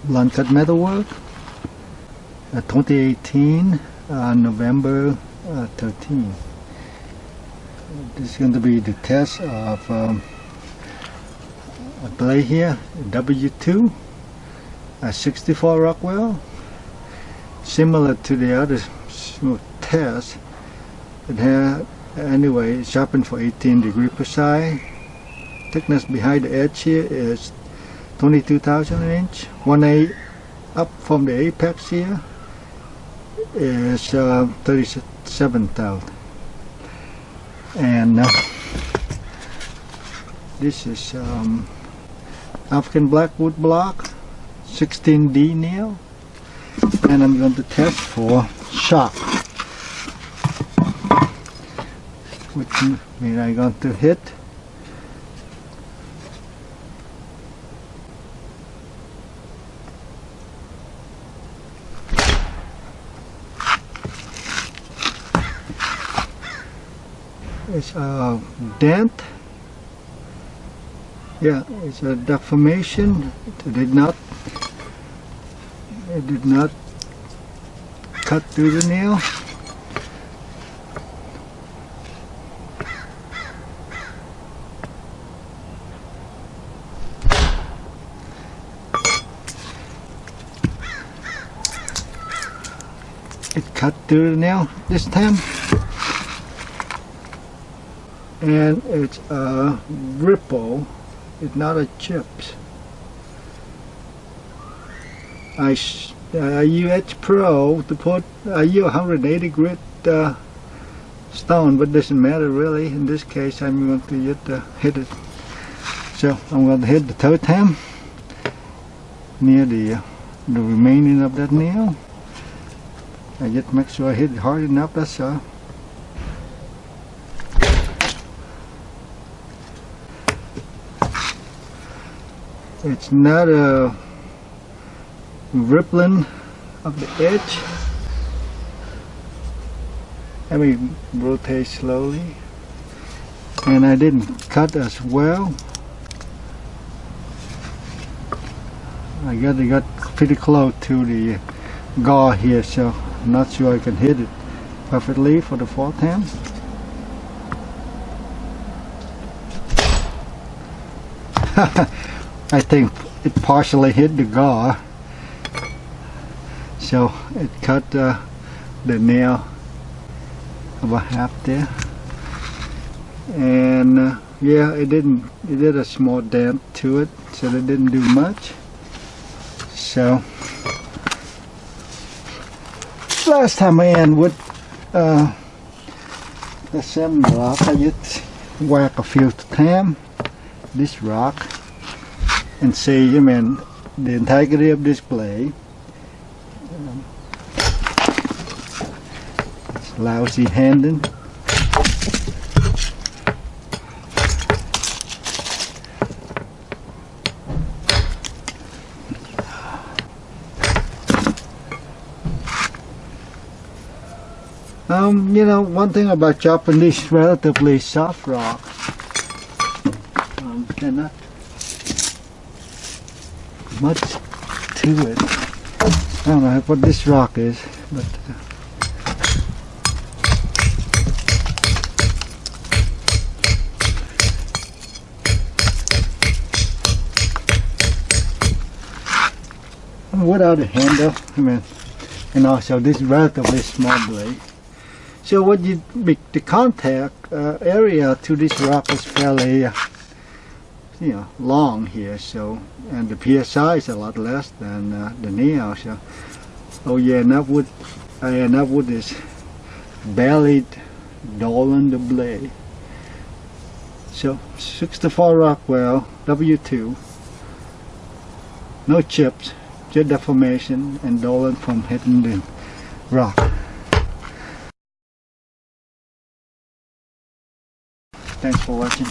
Blunt cut metalwork, 2018, November 13. This is going to be the test of a blade here, W2, a 64 Rockwell. Similar to the other test, it had anyway sharpened for 18 degrees precise. Thickness behind the edge here is 22,000 inch. 1/8 up from the apex here is 37,000. And this is African Blackwood block, 16D nail, and I'm going to test for shock, which means I'm going to hit it's a dent. Yeah, it's a deformation. It did not cut through the nail. It cut through the nail this time. And it's a ripple, it's not a chips. I use H Pro to put, I use 180 grit stone, but doesn't matter really. In this case I'm going to hit it. So I'm going to hit the toe tam near the remaining of that nail. I just make sure I hit it hard enough, that's all. It's not a rippling of the edge. I mean, rotate slowly, and I didn't cut as well. I got pretty close to the gauze here, so I'm not sure I can hit it perfectly for the fourth time. I think it partially hit the gauze, so it cut the nail about half there, and yeah, it did a small dent to it, so it didn't do much. So last time I end with the assembly rock, I just whack a few times this rock and see, I mean, the integrity of this blade. It's lousy handling. You know, one thing about chopping this relatively soft rock, cannot much to it. I don't know what this rock is, but without a handle, I mean, and also this relatively small blade. So what you make the contact area to this rock is fairly you know, long here, so, and the PSI is a lot less than the nail, so oh yeah, enough wood is barely dulling the blade. So 64 Rockwell W2, no chips, just deformation and dulling from hitting the rock. Thanks for watching.